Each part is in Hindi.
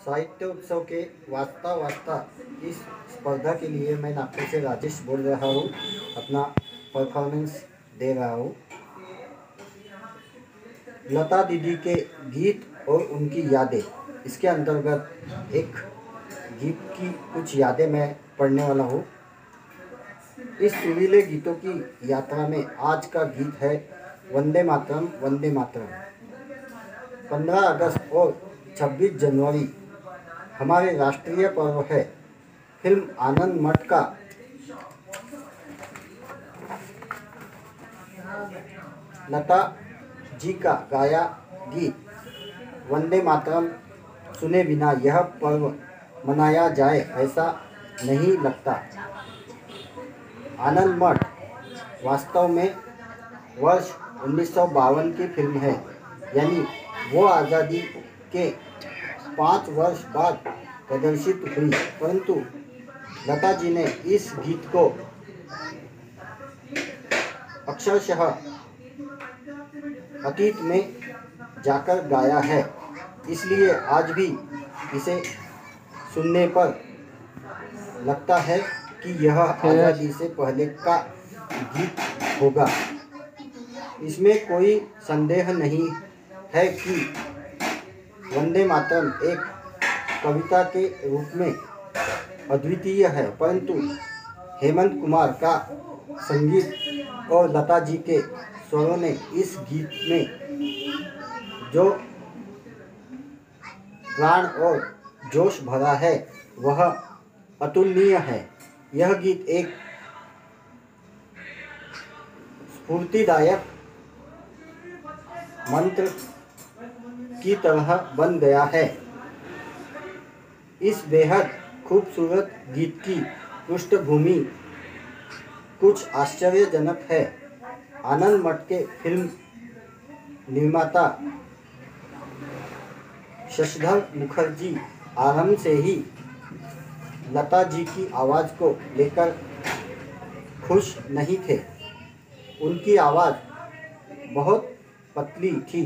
साहित्य उत्सव के वास्ता वास्ता इस स्पर्धा के लिए मैं नागपुर से राजेश बोल रहा हूँ, अपना परफॉर्मेंस दे रहा हूँ। लता दीदी के गीत और उनकी यादें, इसके अंतर्गत एक गीत की कुछ यादें मैं पढ़ने वाला हूँ। इस सुरीले गीतों की यात्रा में आज का गीत है वंदे मातरम वंदे मातरम। 15 अगस्त और 26 जनवरी हमारे राष्ट्रीय पर्व है। फिल्म आनंद मठ का लता जी का गाया गीत वंदे मातरम सुने बिना यह पर्व मनाया जाए ऐसा नहीं लगता। आनंद मठ वास्तव में वर्ष 1952 की फिल्म है, यानी वो आज़ादी के 5 वर्ष बाद प्रदर्शित हुई, परंतु लता जी ने इस गीत को अक्षरशः अतीत में जाकर गाया है। इसलिए आज भी इसे सुनने पर लगता है कि यह आज़ादी से पहले का गीत होगा। इसमें कोई संदेह नहीं है कि वंदे मातरम एक कविता के रूप में अद्वितीय है, परंतु हेमंत कुमार का संगीत और लता जी के स्वरों ने इस गीत में जो प्राण और जोश भरा है वह अतुलनीय है। यह गीत एक स्फूर्तिदायक मंत्र की तरह बन गया है। इस बेहद खूबसूरत गीत की पृष्ठभूमि कुछ आश्चर्यजनक है। आनंद मठ के फिल्म निर्माता शशिधर मुखर्जी आरंभ से ही लता जी की आवाज़ को लेकर खुश नहीं थे। उनकी आवाज़ बहुत पतली थी,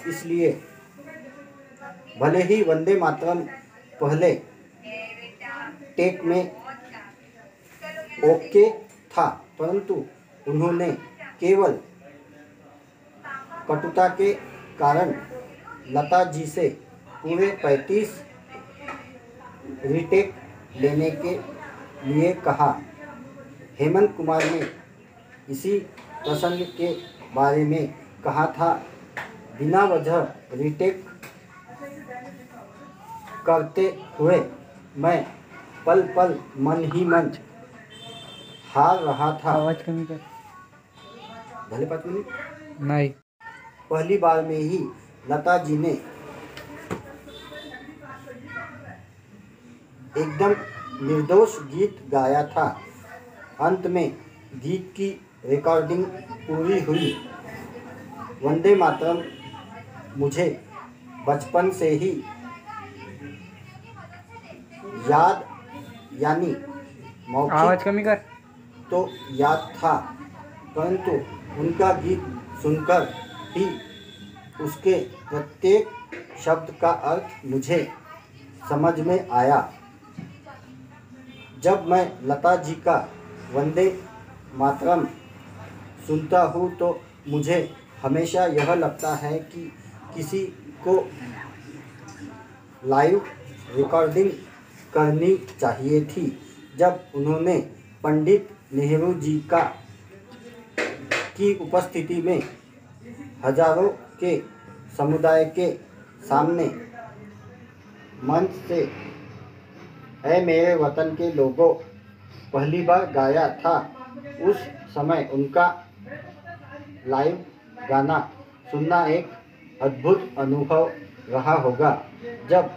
इसलिए भले ही वंदे मातरम पहले टेक में ओके था, परंतु उन्होंने केवल कटुता के कारण लता जी से पूरे 35 रीटेक लेने के लिए कहा। हेमंत कुमार ने इसी प्रसंग के बारे में कहा था, बिना वजह रीटेक करते हुए मैं पल पल मन ही मन हार रहा था। आवाज कमी कर। भले 5 मिनट नहीं। पहली बार में ही लता जी ने एकदम निर्दोष गीत गाया था। अंत में गीत की रिकॉर्डिंग पूरी हुई। वंदे मातरम मुझे बचपन से ही याद, यानी आवाज कमी कर। तो याद था, परंतु उनका गीत सुनकर ही उसके प्रत्येक शब्द का अर्थ मुझे समझ में आया। जब मैं लता जी का वंदे मातरम सुनता हूँ तो मुझे हमेशा यह लगता है कि किसी को लाइव रिकॉर्डिंग करनी चाहिए थी। जब उन्होंने पंडित नेहरू जी की उपस्थिति में हजारों के समुदाय के सामने मंच से ऐ मेरे वतन के लोगों पहली बार गाया था, उस समय उनका लाइव गाना सुनना एक अद्भुत अनुभव रहा होगा। जब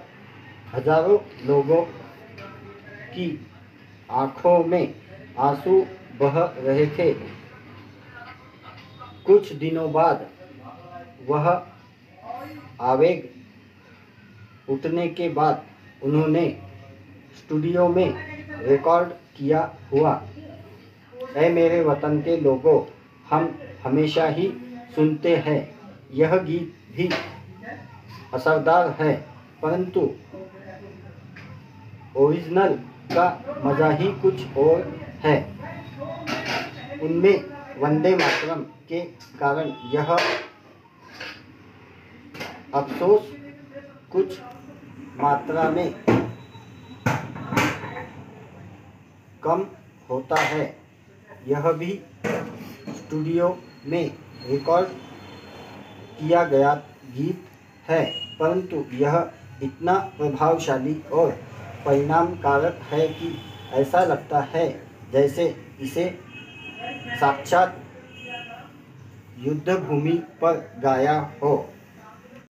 हजारों लोगों की आँखों में आंसू बह रहे थे। कुछ दिनों बाद वह आवेग उठने के बाद उन्होंने स्टूडियो में रिकॉर्ड किया हुआ ऐ मेरे वतन के लोगों हम हमेशा ही सुनते हैं, यह गीत भी असरदार है। परंतु ओरिजिनल का मज़ा ही कुछ और है। उनमें वंदे मातरम के कारण यह अफसोस कुछ मात्रा में कम होता है। यह भी स्टूडियो में रिकॉर्ड किया गया गीत है, परंतु यह इतना प्रभावशाली और परिणामकारक है कि ऐसा लगता है जैसे इसे साक्षात युद्ध भूमि पर गाया हो।